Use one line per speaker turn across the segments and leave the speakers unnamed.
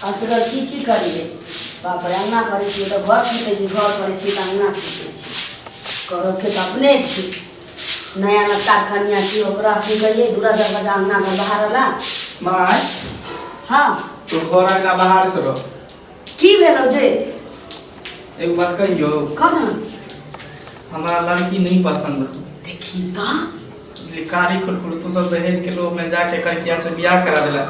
असगर की करिए बाप रे अंगना करे छी तो घर खींचे छी घर करे छी तो अंगना खींचे छी करो के तो अपने छी नया नक्का खनिया छी ओकरा की करिए दूरा दरवाजा अंगना में बाहर वाला
माय
हां
तो घर अंगना बाहर करो
की भेलो जे
एक बात कहियो
कौन
हमारा लड़की नहीं पसंद
देखी का
कारी खुलखुल तो सब दहेज के लोग में जाके करके से बियाह करा देला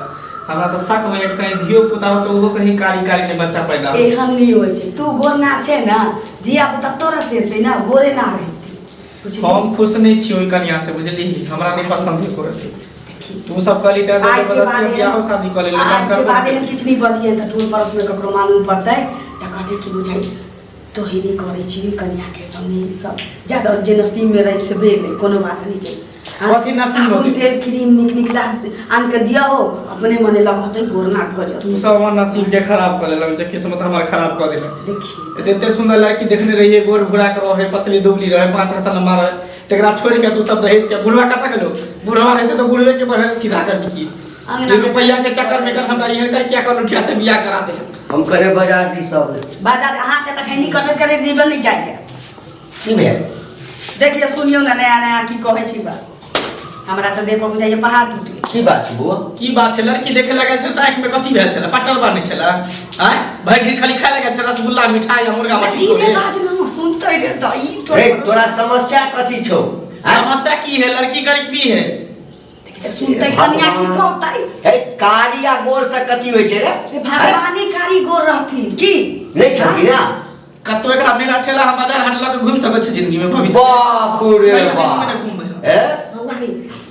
हमरा तो शक में एक कहीं धियो पुता हो तो वो कहीं कारी कारी ने बच्चा पैदा
ए हम नहीं होय छै तू गोरना छे ना धिया पुता तोरा से दे ना गोरे ना रहती
हम खुश नहीं छी ओई कन्या से बुझली हमरा नहीं पसंद है कोरे
देखी
तू सब कहली त जबरदस्ती बियाह शादी कर ले
आज के बाद हम किछ नहीं बजिए त टोल परस में ककरो मालूम पड़तै त कहते की बुझाई तो ही नहीं करे छी कन्या के सामने सब ज्यादा जे नसीब में रही से भेल कोनो बात नहीं छै
कथि नसीब
साबुन तेल क्रीम निकला आन के दिया हो अपने मने लगते गोरना भज
तू सब नसीब के खराब कर देलक जे किस्मत हमर खराब कर देलक
देखी
एते सुंदर लड़की देखने रहिए गोर घुरा के रहे पतली दुबली रहे पांच हाथ लंबा रहे तेकरा छोड़ के तू सब दहेज के बुढ़वा कथा के लो बुढ़वा रहते तो बुढ़वे के बढ़े सीधा कर दी ये रुपया के चक्कर में कर हमरा यहां कर क्या कर उठिया से बियाह करा दे
हम करे बाजार दी सब
बाजार अहाँ के त खैनी कटर करे जीवन नहीं चाहिए
की भेल
देखिए सुनियो ना नया नया की कहै छी बा हमरा त देखो बुझाइए पहाड़ टूट गए
की बात बुआ
की बात छै लड़की देखे लगा छै त आंख में कथि भेल छला पटल बानी छला आय भर दिन खाली खाए लगा छै रसगुल्ला मिठाई या मुर्गा मछली
धीरे बाज ना सुनते रे त ई
रे तोरा समस्या कथि छौ
समस्या की है लड़की गरीब भी है
सुनते कन्या की कहतै
हे कारिया गोर से कथि होय छै रे
भगवानी कारी गोर रहथिन की
नहीं छबी ना
कतो एकरा मेला ठेला हम बाजार हाट लग घूम सकै छै जिंदगी में भविष्य
बाप रे बाप ए
भगवानी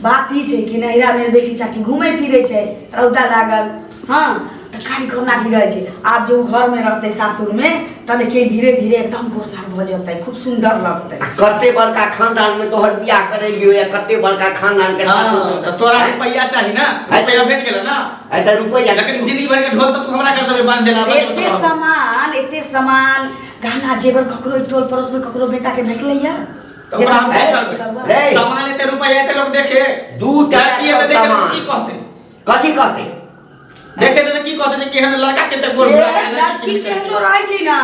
बात ही छै कि नहिरा में बेटी चाची घूमे फिरे छै रौदा लागल हां त कारी गोर लागी रहे छै आप जो घर में रहते सासुर में त देखिए धीरे धीरे एकदम गोरदार भ जतै खूब सुंदर लगतै
कते बड़का खानदान में तोहर बियाह करेलियो या कते बड़का खानदान के सासुर
त तोरा रुपया चाहि ना रुपया भेट गेल ना
ए त रुपया
लेकिन जिंदगी भर के ढोल त तू हमरा कर देबे बांध देला
एते सामान गहना जेवर ककरो टोल पड़ोस में ककरो बेटा के भेटलैया
तो ओकरा हम की करबै सामान एते रुपया एते लोग देखे
दू
लड़की एते देखे लोग की कहते
कथि कहते
देखे त की कहते जे केहन लड़का केते गोर गोरा है
लड़की केहनो रहै छै ना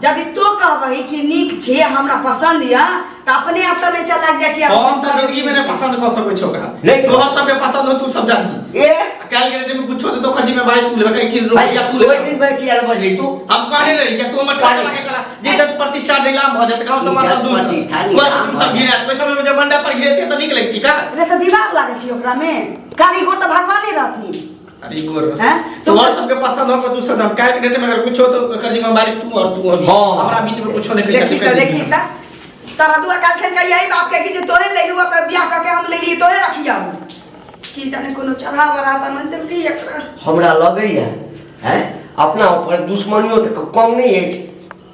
यदि तो कहबही कि नीक छै हमरा पसंद या त अपने आप तबे चल लग जाय छै
हम त जिंदगी में नहीं पसंद कर सकै छौ ओकरा
नहीं
तोहर सब के पसंद हो तू सब जानी
ए
काल के दिन में कुछ हो तो ओकर जिम्मेवारी तू लेबे कहीं रुपया तू
ओइ दिन में किया बजली तू
हम कहने रही कि तू हमर ठोक के करा जे तक प्रतिष्ठा नीलाम भ जात गांव समाज सब दूर कोई सब घिरा कोई समय में जब मंडप पर घिरते त नीक लगती का
रे त दिमाग लागै छै ओकरा में कारी गोर त भगवाने रहथिन
अरे गोर
हैं
तोहर सब के पसंद हो तू सब काल के डेट में अगर कुछ हो तो ओकर जिम्मेवारी तू और तू अभी हमरा बीच में कुछ नहीं
देखी त सारा दुआ काल खेल के यही बाप के कि जे तोहे ले लुआ के बियाह क के हम ले लिए तोहे रखिया की जाने कोनो चढ़ा बरा त मन दिल की एकरा
हमरा लगैया हैं अपना ऊपर दुश्मनियों त कम नहीं है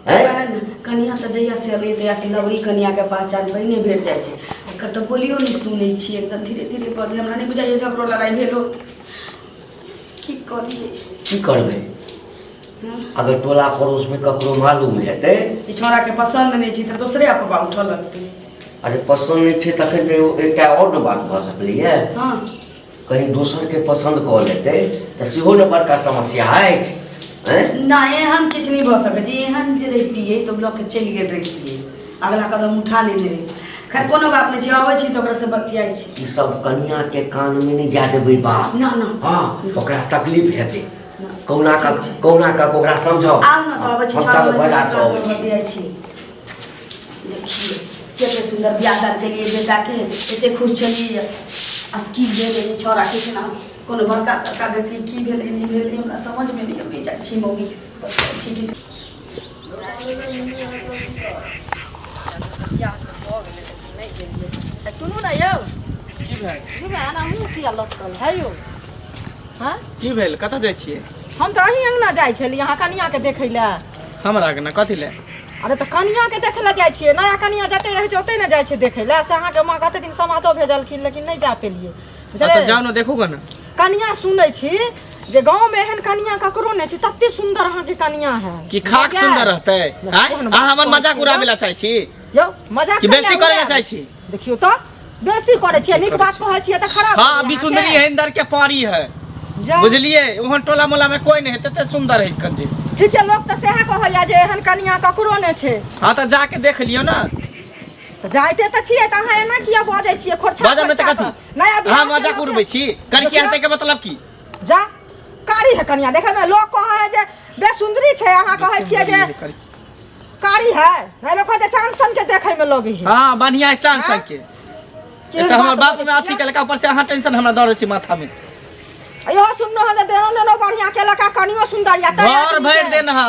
हैं
कन्या त जइया से ले जइया से लवरी कन्या के पहचान पहिने भेट जाय छै एकर त बोलियो नहीं सुनै छी एकदम धीरे धीरे बढ़ हमरा नहीं बुझाइए झगड़ो लड़ाई भेलो की
करबे अगर टोला पड़ोस में ककरो मालूम हेतै
ई छोरा के पसंद नहीं छी त दूसरे अपबा उठल लगतै
अरे पसंद नहीं छै तखन तो एकटा और बात भ सकलै
हां
कहीं दूसर के पसंद क लेतै त सेहो न बड़का समस्या अछि हैं
ना एहन किछ नहीं भ सकै छै एहन जे रहितिए तो ब्लॉक के चल गेल रहितिए अगला कदम उठा लेने रही खैर कोनो बात नहीं छै आबै छी त ओकरा से बतियाई छी
ई सब कन्या के कान में नहीं जा देबै बात
ना ना
हां ओकरा तकलीफ हेतै कौना का ओकरा समझो
आउ न त आबै छी
हम बजा से आबै छी
बतियाई छी देखिए केते सुंदर बियाह दान के लिए बेटा के एते खुश छलिए अब की भेलै छोरा के ना कोनो बड़का तड़का देखी की भेलै नहीं भेलै हमरा समझ में नहीं आबै जाइ छी मौगी छी की सुनू ना यौ
की भेल
दुकान हमहु किया लटकल है यौ हां
की भेल कत जाय छिए
हम त अहीं अंगना जाइ छली यहाँ कनिया के देखै ले
हमरा के ना कथि ले
अरे त कनिया के देखे ले जाइ छिए नया कनिया जते रहे छै ओते न जाइ छै देखै ले से अहाँ के मां कते दिन समातो भेजलखिन लेकिन नहीं जा पेलिए
अच्छा जाओ ना देखो ना
कनिया सुनै छी जे गांव में एहन कनिया ककरो नहीं छै तत्ते सुंदर अहाँ के कनिया है
कि खाक सुंदर रहतै आ हमर मजाक उड़ाबे ला चाहै छी
यौ मजाक
कि बेइज्जती करे ला चाहै छी
देखियो त बेइज्जती करे छी नीक बात कहै छी त खराब
हां अभी सुंदरी है इंदर के पारी है बुझलिए ओहन टोला मोला में कोई नहीं है तते सुंदर है कंजे
ठीक है लोग तो सेहा कहैया जे एहन कनिया ककरो ने छै
हां त जाके देख लियो ना
तो जाइते त छियै त अहाँ एना किया बजै छियै खोरछा
बाजा में त कथी
नया
हां मजाक उड़बै छी कनिया हते के मतलब की
जा कारी है कनिया देखे में लोग कहै है जे बेसुंदरी छै अहाँ कहै छियै जे कारी है नै लोग कहै चांद सन के देखै में लगे है
हां बढ़िया है चांद सन के एटा हमर बाप में अथी केलका ऊपर से अहाँ टेंशन हमरा दरै छी माथा में
यो सुननो है देनो बढ़िया केलका कनियो सुंदर या
घर भर देन है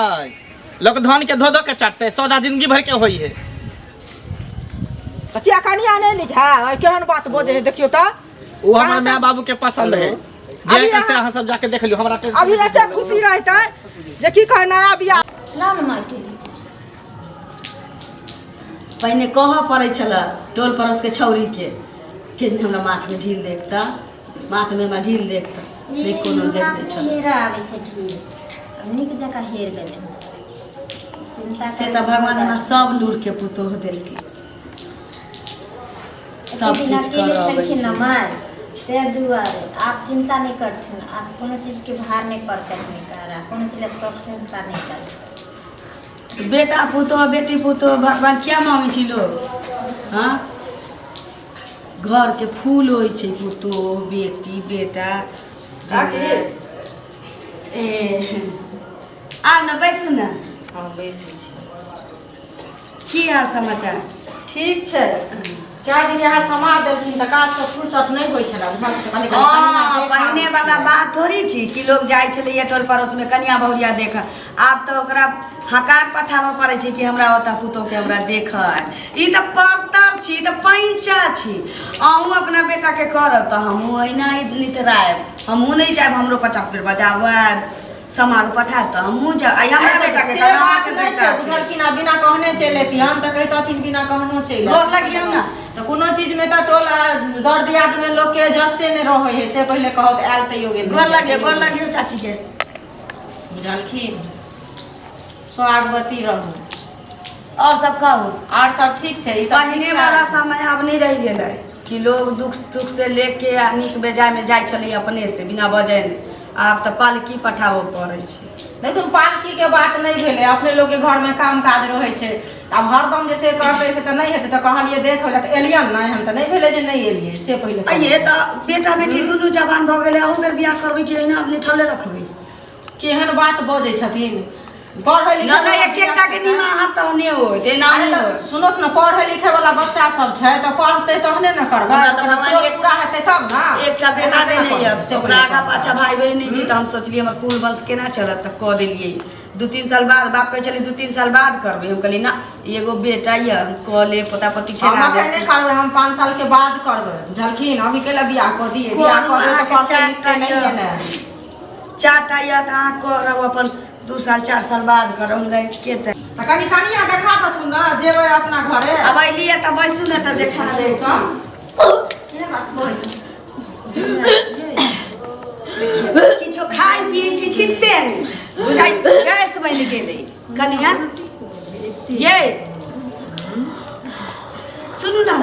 लोग धन के धो धो के चाटते सौदा जिंदगी भर के होई है
त किया कनिया नै लिखा है केहन बात बोझे है देखियो त
वो हमरा माय बाबू के पसंद है जे कैसे अहाँ सब जाके देख लियो हमरा टेंशन
अभी एते खुशी रहते जे की कह नया बियाह
ना ना माटी पहले कह पड़े छल टोल पड़ोस के छौरी के फिर हमरा माथ में ढील देखता माथ में हमरा ढील देखता नहीं कोनो देखते छल
हेरा आवे छै ढील अब निक जका हेर गेलै चिंता
से त भगवान हमरा सब लूर के पुतोह देलकै सब चीज कर
छलखिन न माय ते दुआरे आप चिंता नहीं करथिन आप कोनो चीज के भार नहीं पड़ते नहीं करा कोनो चीज शौक से चिंता नहीं कर
बेटा पुतोह बेटी पुतोह भगवान क्या मांगे छी लोग हाँ घर के फूल होय छै पुतोह बेटी बेटा ए आ न बैसू न
हां बैसै छी
की हाल समाचार
ठीक छै क्या दिन यहाँ समाज देलखिन त काज से फुर्सत नहीं होय छला बुझल छै कनी
पहने वाला बात थोड़ी छी कि लोग जाय छले ये टोल पड़ोस में कन्या बहुरिया देख आब तो ओकरा हकार पठाबे पड़े छै कि हमरा ओता पुतो के हमरा देख ई त परतर छी त पैंचा छी अहूँ अपना बेटा के करब त हमहूँ अहिना नितरायब हमहूँ नहीं चाहब हमरो 50 बेर बजाब समाज पठा त हमहूँ जा हमरा बेटा के
बात नहीं छै बुझल कि ना बिना कहने चल लेती हम त कहतथिन बिना कहनो चल
गोर लगियौ ना
तो कोनो चीज में तो टोला दर दियाद में लोग के जसे ने रहे है से पहले कहत आयल त योगे
गोर लगियौ चाची के
बुझलखिन स्वागवती रहू
और सब कहू
और सब ठीक छै ई सब
पहले वाला समय अब नहीं रह गेलै कि लोग दुख सुख से लेके आ नीक बेजाय में जाय छले अपने से बिना बजैन आब त पालकी पठाबो पड़ै छै
नहीं तुम पालकी के बात नहीं भेले अपने लोग के घर में काम काज रहे छै अब हरदम जैसे करते से त नहीं हेते त कहलिए देख होला त एलियन नहीं हम त नहीं भेले जे नहीं एलिए से पहले
ये त बेटा बेटी दुनू जवान भ गेलै अहू बेर बियाह करबै कि एना अपने ठले रखबै
केहन बात बजै छथिन पढ़ै लिखै
न एक एकटा के निमा हाथ त ओने होय ते ना
अरे
नहीं
त सुनत न पढ़ै लिखै वाला बच्चा सब छै त पढ़तै तहने न करबै
हमरा त भगवान एक
पूरा हेतै तब ना
एकटा बेटा दे नहीं अब से ओकरा आगा पाछा भाई बहन नहीं छी त हम सोचलिए हमर कुल वंश केना चलत त क देलिए 2-3 साल बाद बाप कहै छली 2-3 साल बाद करबै हम कहली ना एगो बेटा ये कले पोता पोती
हम कहने करबै हम 5 साल के बाद करबै बुझलखिन अभी केला बियाह कर दिए बियाह कर के पढ़ते लिखते नहीं है ना
4टा या त अहाँ करब अपन 2 साल 4 साल बाद करब के त
कनी कनिया देखा दथुन ना जेबै अपना घरे
अब अइलिए त बैसू न त देखा दे किछो खाइ पिए छी छिते बुझाइ गैस बन गेलै कनिया ये सुनू ना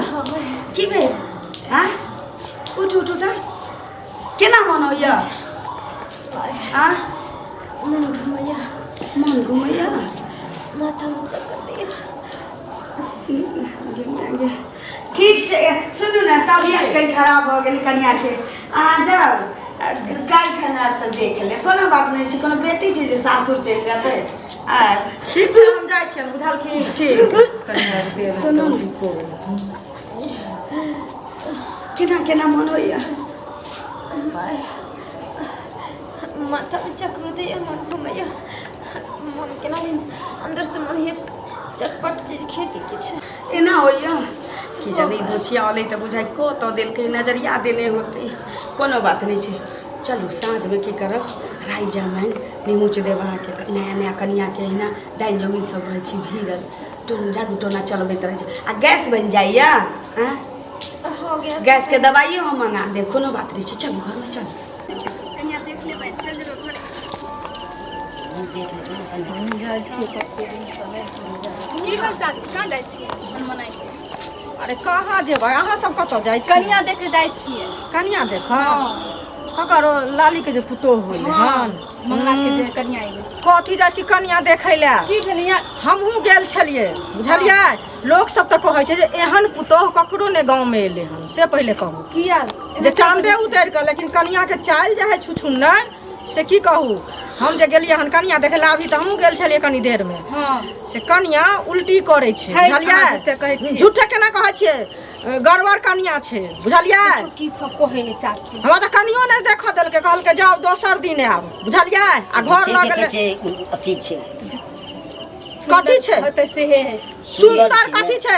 की भेल हाँ उठ त केना मन होइया हाँ मन घुमैया
माथा में चक्कर दिया
ठीक छै सुनू ना तबियत कहीं खराब हो गेल कनिया के अहाँ जाओ काल खाना त देख ले कोनो बात नहीं छै कोनो बेटी छै जे सासुर चलि जेतै
ठीक हम जाइ छियन बुझलखिन
ठीक सुनू केना मन होइया
माथा में चक्कर दिया मन घुमैया मन केना अंदर से मन हे चटपट चीज खेती किछ
एना होइया कि जब ई भुछिया अलै त बुझाइ को तो देलकै नजरिया देने होतै कोनो बात नहीं छै चलू साँझ में की करब राइ जमाइन निहुच देब अहाँके नया नया कनिया के अहिना डाइन जोगिन सब रहै छी भीड़ल टोन जादू टोना चलबैत रहै छै आ गैस बनि जाइया हाँ
हो गया
गैस के दवाइयो हम मंगा देब कोनो बात नहीं छै चलू घर में चलू
कनिया देख लेबै चल जेबै घर
की हाल चाल कहाँ जाइ छियै मनाइ
अरे कहाँ जेबै अहाँ सब कतऽ जाइ छी
कनिया देख जाइ छियै
कनिया देख ककरो लाली के जे पुतोह होइल हन
मंगला के जे कन्या आइले
कथी जाइ छी कन्या देखै लए
की भेलिया
हमहूँ गेल छलियै बुझलियै लोक सब तऽ कहै छै जे एहन पुतोह ककरो ने गाँव में एलै हन से पहिले कहू
किया
जे चाँदे उतरि कऽ लेकिन कन्या के चालि जे है छुछुन्नर से की कहू हम जे गेलियै हन कन्या देखै लए अभी तऽ हमहूँ गेल छलियै कनी देर में
हां
से कन्या उल्टी करै छै
है, कहाँ झूठे कहै
बुझलियै
छियै?
झूठे केना कहै छियै गड़बड़ कन्या छै बुझलियै
की सब कहै ले चाची
हमरा तऽ कनियो नहि देखऽ देलकै कहलकै जाओ दोसर दिन आब बुझलियै आ घर लऽ गेलै
अथी छै
कथी छै
होतै से हे
सुंदर कथी छै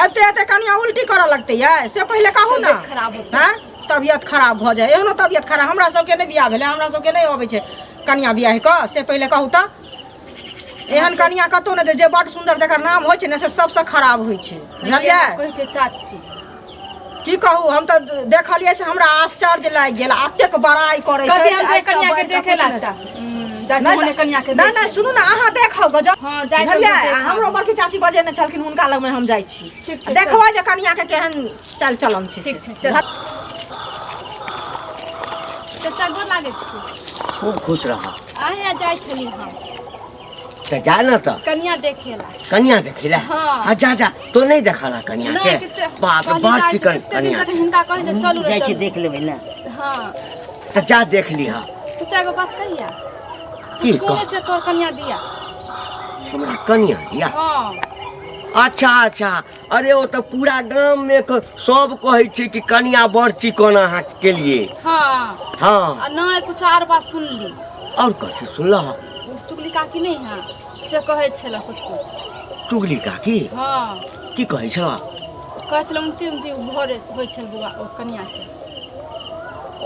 एते एते कनिया उल्टी करऽ लगतै ये से पहिले कहू ना
तबियत खराब होतै।
हैं तबियत खराब भऽ जाए एहनो तबियत खराब हमरा सबके नहि बियाह भेलै हमरा सबके नहि अबै छै कनिया बियाह कऽ से पहिले कहू तऽ एहन कनिया कतौ नहि जे बड़ सुंदर जकर नाम होइ छै ने से सबसँ खराब होइ छै बुझलियै
कहै छै चाची
की कहू हम तऽ देखलियै से हमरा आश्चर्य लागि गेल एतेक बड़ाई करै छै
कभी हम
से
जे कन्या के
सब
देखे
बैठ
लागता
कऽ
जाके मने कन्या के
नहीं नहीं सुनू ना अहाँ देखौ गजब
हाँ, जाय
बुझलियै
कऽ देखब।
हमरो बड़की चाची बजेने छलखिन हुनका लग में हम जाइ छी
ठीक छै,
देखबै जे कनिया के केहन चल चलन छै
ठीक
से।
छै, चल। चाचा गोर लागै छी
खूब खुश रहा
अहाँ जाइ छली हम
तो जा ना तो
कन्या देखेला
कन्या देखे ला
हाँ।
जा जा तो नहीं देखला कन्या
नहीं,
के
किते-
बाप रे
कहली
बड़
जाइ छै,
चिकन
किते दिन
कन्या
तक हिनका कहै छै चलू रे
जाइ छी
चलू।
देख लेबै ना
हाँ
तो जा देख लिहा
चाचा एगो बात कहिया
की
सुनै
कह
छै तोर कन्या दिया
हमरा कन्या या
हाँ
अच्छा अच्छा अरे वो तो पूरा गांव में सब कहे छै कि कन्या बड़ चिकन अहाँ के लिए
हाँ
हाँ
आ नहीं कुछ आर बात सुन ली
और कथी सुनला
चुगली काकी नहीं है से कहै छला कुछ कुछ
चुगली काकी
हाँ
की कहै छला
कहै छला उनती उनती भोरे होइ छल बुआ ओ कन्या के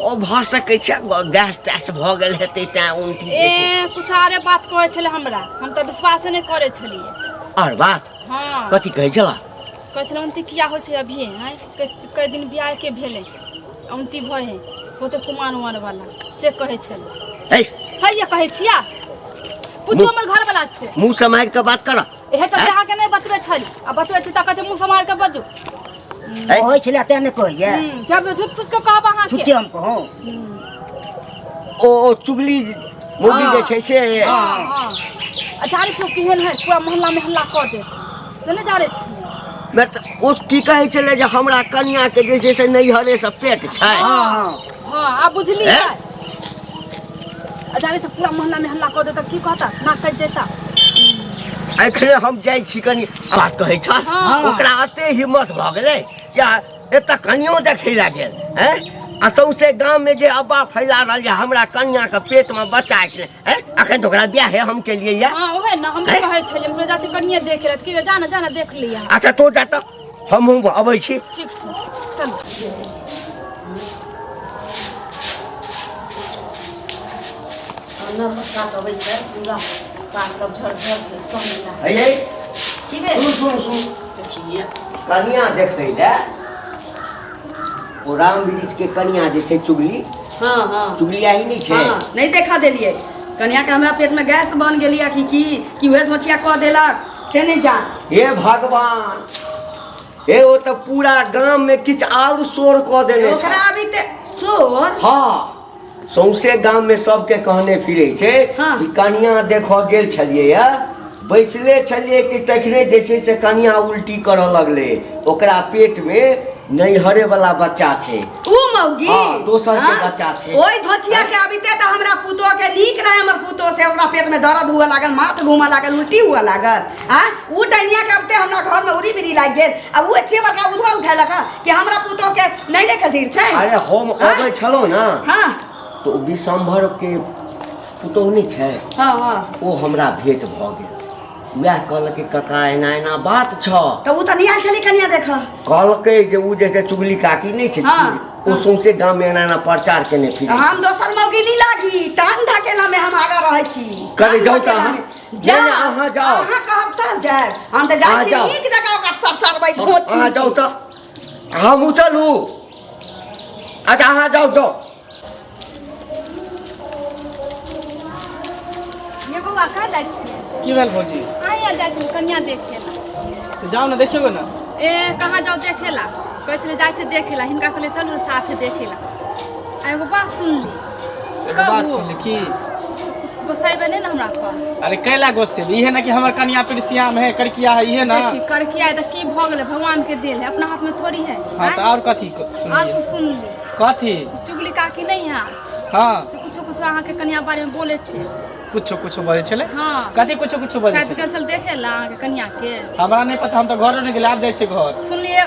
ओ भऽ सकै छै गैस तैस भऽ गेल हेतै तैं उनटी
ए कुछ आरे बात कहै छले हमरा हम तऽ विश्वासे नहीं करे छलिए
और बात
हाँ
कथी कहै छला
कहै छला उनती किया होइ छै अभी हैं कई दिन बियाह के भेले उनती भय है होते कुमार उमार वाला से कहै छले
ए
सही कहै छिया पूछो हमर घर वाला से
मुंह समार के बात कर
एहे तऽ अहाँ के नहीं बतबै छली आ बतबै छी तऽ कहै छै मुंह समार के बजू
होइ छलै तेँ ने कहिए
क्या झूठ फूस के कहब अहाँ
छुट्टी
के
हम कहूँ
ओ चुगली मूवी जे छै से
हां हां आ जाने छौ केहन है पूरा मोहल्ला में हल्ला कर दे से नहीं जाने छी
मैं ओ की कहै छलै जे हमरा कन्या के जे छै से नैहरे से पेट छै
हाँ हाँ
हां आप बुझली
हैं?
है आ जाने छौ पूरा मोहल्ला में हल्ला कर दे त की कहता ना कह जेता
एखने हम जाइ छी कनी बात कहै छ
हाँ।
ओकरा अते हिम्मत भऽ गेलै या एतऽ कनियो देखै ला गेल हैं आ सौंसे गाँव में जे अब्बा फैला रहल जे हमरा कन्या के पेट में बच्चा छै हैं अखन तो ओकरा बियाह है हम के लिए या
हां ओहे ना हम
हैं?
कहै छलिए हम जा छी कनिए देख ले कि जाना जाना देख लिया
अच्छा तो जा तऽ हमहूँ अबै छी
ठीक छै चल
ना काट अबै छै पूरा काट सब झड़ झड़ के सब मिला
है ये
की भेल
सुन सुन सुन कन्या देखै ला ओ राम वृक्ष के कन्या जे छै चुगली
हाँ हाँ
चुगली आई नहीं छै
हाँ नहीं देखा देलिए कन्या के हमरा पेट में गैस बन गेलिए कि उहे धोचिया कह देलक से नहीं जान
हे भगवान हे वो तो पूरा गांव में किछ और शोर कह देने छै
ओकरा अभी ते सोर
हाँ सौंसे गांव में सबके कहने फिरे छै
हाँ।
कि कन्या देखऽ गेल छलियै या बैसले छलियै कि तखने जे छै से कन्या उल्टी करऽ लगलै ओकरा पेट में नैहरे वाला बच्चा छै
ऊ मौगी
हाँ, दोसर के
हाँ?
बच्चा छै।
ओई धोचिया के अभी ते त हमरा पुतो के नीक रहे हमर पुतो से ओकरा पेट में दर्द हुआ लागल माथ घूमा लागल उल्टी हुआ लागल हां ऊ टनिया के अब ते हमरा घर में उरी बिरी लाग गेल अब ऊ एते बड़का उधवा उठैलक कि हमरा पुतो के नहीं देख धीर छै
अरे हम
हाँ?
अबै छलौ ना
हां
तो विशंभर के पुतौह नहीं छै
हां हां
ओ हमरा भेंट भऽ गेल वएह कहलकै कका एना एना बात छ
तो ऊ त नियाल छली कनिया देख
कहलकै जे ऊ जे छै चुगली काकी नहीं छै
हाँ।
ओ सौंसे गांव में एना एना प्रचार केने फिरे छै।
हम दोसर मौगी नहीं लागी टांग ढकेला में हम आगा रहै छी
करे जाउ त
टांग
अहाँ
ढकेला में। जा
नहीं, नहीं, अहाँ जाउ।
अहाँ कहब तब जाए हम त
अहाँ
जाइ छी
जाउ।
नीक जगह ओकरा सरसरबै धोची
अहाँ जाउ तऽ हमहूँ चलू अच्छा अहाँ जाउ जाउ
ये बउआ का जाइ छी
की भेल भौजी
आइया जाइ छी कन्या देखेला
तो जाओ ना देखियो ना
ए कहाँ जाओ देखेला कहै छले जाइ छै देखेला हिनका कहले चलू साथे देखेला एगो बात सुन ली
एगो बात सुन ले की
गोसाइबे नहीं ना हमरा पर
अरे कैला गोसे इहे ना कि हमर कन्या पिरसियाम है करकिया है इहे ना।
देखी करके आए तो की भ गेले भगवान के देल है अपना हाथ में थोड़ी है।
हां तो और कथी
और
सुनिए
कुछ सुन ली
कथी
चुगली काकी नहीं है
हां
कुछ कुछ अहाँ के कन्या बारे में बोले छे।
कुछ बजे छले
हाँ
कथी कुछ बजे
शायद
छले
गेल छल देखे ला अहाँ के कन्या के
हमरा नहीं पता हम तो घरो नहीं गेले आब जाय छे घर।
सुनलिए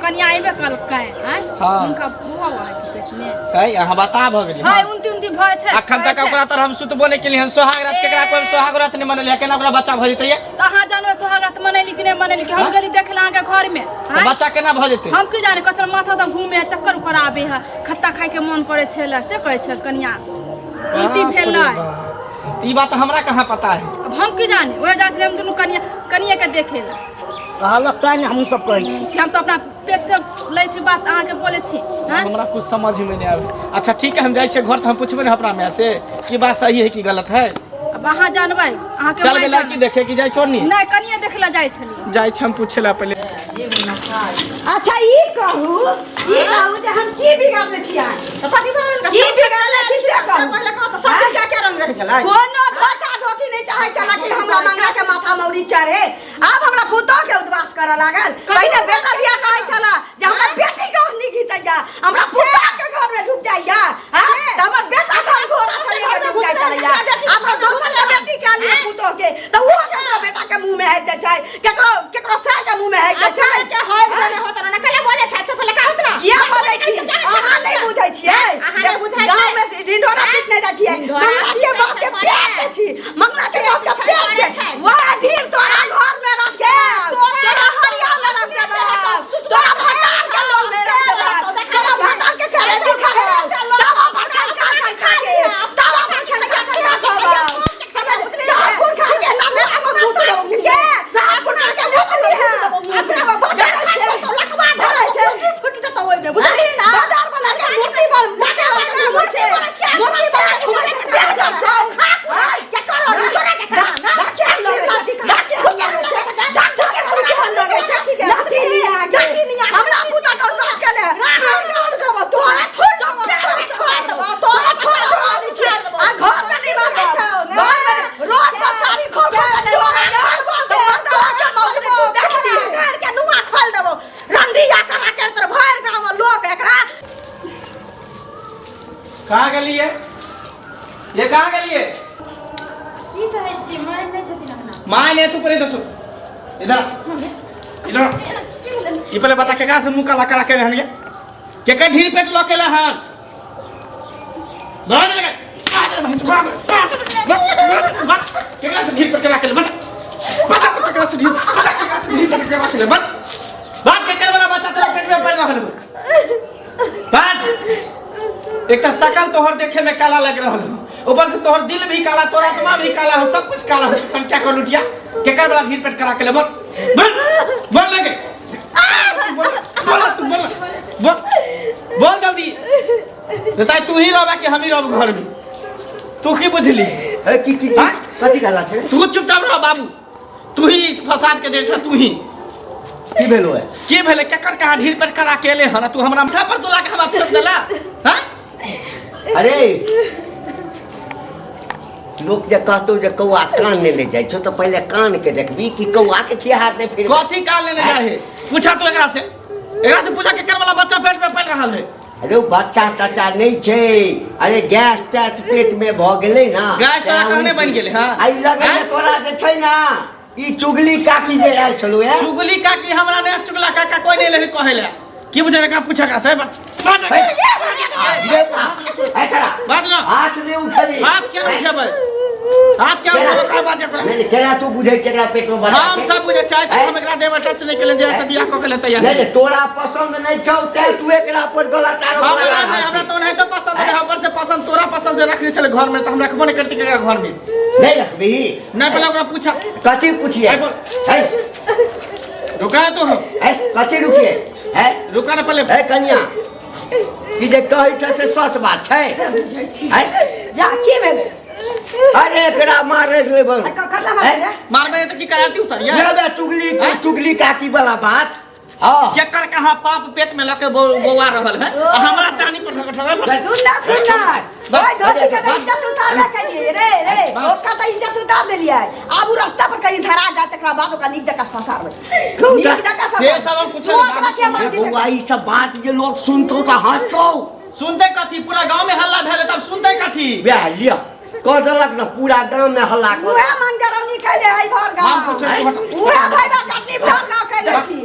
कन्या आइबे कलकै हैं
हाँ।
उनका बुआ हुआ है पेट में
कई हां बता भ गेली
हाय उनती भय छै
अखन तक ओकरा तर हम सुतबो नहीं केली हन सोहाग रात केकरा कोन सोहाग रात नहीं मनल केना ओकरा बच्चा भ जतै
तो अहाँ जानवे सोहाग रात मनैली कि नहीं मनैली कि हम
हाँ?
गेली देखे ला अहाँ के घर में
तो
हैं?
बच्चा केना भ जतै
हम की जाने कचर माथा तो घूमे है चक्कर उकर आबे है खट्टा खाए के मन करे छेला से कहे छल कन्या उल्टी भेल है।
ई बात हमरा कहाँ पता है।
अब हम की जाने ओए जा हम दोनों कनिया के देखे ला
कहलक तो हम सब कहै छी
कि हम तो अपना पेट से लै छी बात अहाँ के बोले छी हैं
हमरा कुछ समझ में नहीं आवे। अच्छा ठीक है हम जाय छे घर त हम पूछबे ना अपना में से कि बात सही है कि गलत है।
अब अहाँ जानबै अहाँ के
चल गेला की देखे कि जाय छोड़नी
नहीं कनिया देखे ला जाय छली
जाय छे हम पूछे ला पहले।
अच्छा ई कहू जे हम की बिगाड़ले छियै
तो कथी भऽ गेल
की बिगाड़ले छी से कहू
पढ़ले कह तो सब क्या क्या रंग रह गेलै
कोनो धोखा धोती नहीं चाहे चला कि हमरा मंगला के माथा मौरी चढ़े अब हमरा पुतो के उद्वास करे लागल पहले बेटा दिया कहे चला जे हमरा बेटी के नहीं घिचैया हमरा पुतो के घर में ढुक जाइया हां त हमर बेटा घर घोड़ा चलिए के ढुक जाय चलैया अब दोसर के बेटी के लिए पुतो के त वो केकरो बेटा के मुंह में है दे छै केकरो से के मुंह में है दे छै
के होय भने होत न कले बोले छै से पहले का होत ना
किया बोलै छी अहाँ नहीं बुझै छियै गांव में से ढिंढोरा पीट नहीं जा छियै मंगला के बाप के पेट छी मंगला के बाप के पेट छै वह ढीर तोरा घर में रख के तोरा हरिया में रख के तोरा भटार के लोल में रख के तोरा भटार के करे के खाए तब भटार का खा के तब भटार का खा के साबुन खा के ना मेरा को पूछ दो के साबुन खा के ले है अपना भटार खाए तो लखवा धरे छै फुट तो ओइ में बुझली ना बाजार बना के मूर्ति पर लगा के मूर्ति मोरा से घुमा के दे जा छौ क्या करो रे तोरा के ना के लोग डाके हो गया डॉक्टर के कोई हल लगे छै लाठी नहीं आ हमरा पूजा कर नाश के ले हम सब तोरा छोड़ दो तोरा छोड़ दो आ घर में नहीं बात छौ रोड पर सारी खोल के तोरा के मौज में तू देख ली घर के नुआ खोल देबो रंडिया कहा के तर भर गांव में लोग एकरा
कहाँ गेलिए ये कहाँ गेलिए
की कहै छी माय नै छथिन अपना
माय ने तू परे दसो इधर इधर ये पहले बता केकरा से मुंह काला करा के रहन गे केकर ढील पेट लकेला हन बाहर लगे केकरा से ढील पेट करा के बता केकरा से ढील पेट करा के बता बात केकर वाला बच्चा तेरा पेट में पड़ रहल बात एक तो शकल तोहर देखे में काला लग रहल हो ऊपर से तोहर दिल भी काला तोहर आत्मा भी काला हो सब कुछ काला हो तन क्या कर लुटिया केकर वाला ढील पेट करा के ले बोल लगे बोल जल्दी बताई तू ही रहबा कि हम ही रहब घर में तू की बुझली
ए की
हाँ?
कथी कहला छै
तू चुपचाप रह बाबू तू ही इस फसाद के जड़ से तू ही
की भेलो है
की भेले केकर कहाँ ढील पेट करा के ले हन तू हमरा माथा पर तोला के हमरा छोड़ देला हां
अरे लोग जे कहतो जे कौआ कान ने ले जाय छो तो पहले कान के देखबी कि कौआ के किया हाथ नहीं फिर
कथी काल लेने जा है पूछा तू एकरा से पूछा केकर वाला बच्चा पेट में पड़ रहल है
अरे बच्चा तच्चा नहीं छे अरे गैस तैस पेट में भ गेलै ना
गैस तोरा कहने बन गेलै हां
आई लगे तोरा जे छै ना ई चुगली काकी जे आयल छलो है
चुगली काकी हमरा ने चुगला काका कोई नहीं ले कहेला की बुझे का पूछा का से बात बात ना
हाथ ने उठली
हाथ क्या उठेबै हाथ क्या उठेबै बात कर
नहीं केना तू बुझै चकरा पेट में बच्चा
हम सब बुझे चाहे हम एकरा देव टच नहीं केले जे से बियाह क केले तैयार
नहीं तोरा पसंद नहीं छौ ते तू एकरा पर गलत आरोप
हमरा तो नहीं तो पसंद है ऊपर से पसंद तोरा पसंद रखने चले घर में तो हम रखबो नहीं करती के घर में
नहीं रखबी
नहीं पहले ओकरा पूछा
कथी पूछिए है
रुका तो हम
कथी रुकिए है
रुका ना पहले
है कन्या की जे कहै छै से सच बात छै है
जा के भेले
अरे एकरा मारे लेबो
कखला मारे
मारबे तो की कराती उतर यार
ये चुगली चुगली काकी वाला बात हाँ।
केकर कहाँ पाप पेट में लके बोआ रहल है आ हमरा चानी पर धक
सुन भाई धोती के इज्जत उतार के लिए रे उसका तो इज्जत उतार दे लिया है अब रास्ता पर कहीं धरा जाए तकरा बाद ओका नीक जका ससार में नीक जका
से सब कुछ
बउआ ई सब बात जे लोग सुनतो त हंसतो
सुनते कथी पूरा गांव में हल्ला भेले तब सुनते कथी
बे लिया कह देलक न पूरा गांव में हल्ला कर
उहे मंगरौनी कैले है भर गांव
हम पूछे
उहे भाई बा कच्ची भर गांव कैले छी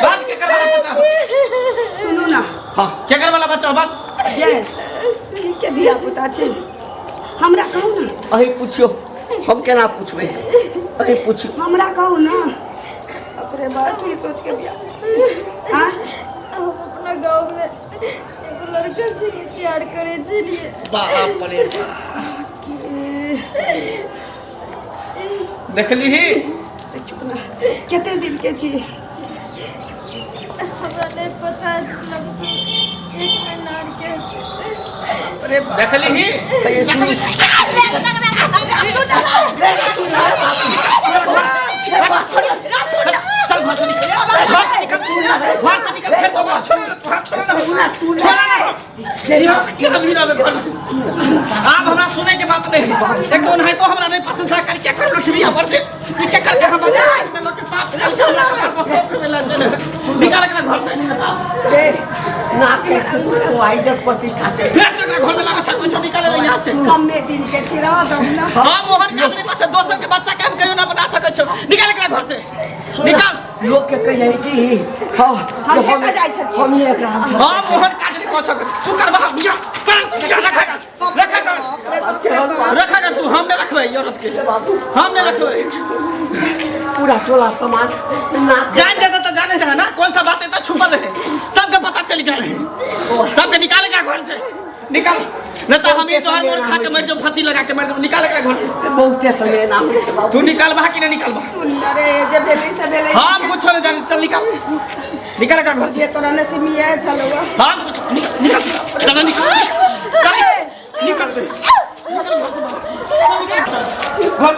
बात के कर वाला बच्चा
सुनू ना
हां के कर वाला बच्चा बात
ये ठीक है बिया पुता छे हमरा कहू ना
अही पूछियो हम केना पूछबे अही पूछियो
हमरा कहू ना अपने बात की सोच के बिया हां
अपना गांव में एगो लड़का से प्यार करे छलिए
बाप रे देखली ही
चुप ना केते दिन के छी
हमरा नहीं पता है लमसम 1 महीना के
अरे
देखली ही चल घर से निकल घर से निकल फिर तो छोड़ छोड़ आप हमरा सुने के बात नहीं एक तो नहीं तो हमरा नहीं पसंद था कर क्या कर लुटवी पर से ये क्या कर हम में लोग के पास निकाल के घर से
ना के तो आइजत प्रतिष्ठा से
फिर तो घर से लगा सब कुछ निकाल ले यहां से
कम में दिन के छी रह दम ना
हां मोहन काटने पास दोसर के बच्चा के हम कहियो ना बना सकै छ निकाल के घर से निकाल
लोग के कहिए कि हां
हम लेके जाय छथि
हम ये एकरा
हां मोहन काटने पास तू कर बा बिया रखेगा तू हम नहीं रखबे औरत के हम नहीं रखबे
पूरा टोला समाज ना
जान जाता तो जाने जा ना कौन सा बात इतना छुपल है सबके पता चल गया है सबके निकालेगा घर से निकाल न तो हम ये जोहर मोर खा के मर जो फांसी लगा के मर जो निकालेगा घर से
बहुते समय ना होय छै
तू निकालबा कि नहीं निकालबा
सुंदर है जे बेटी से भेले
हम कुछ नहीं जाने चल निकाल निकालेगा घर से
ये तोरा नसीब है चलो
हम कुछ निकाल चल निकाल चल निकाल घर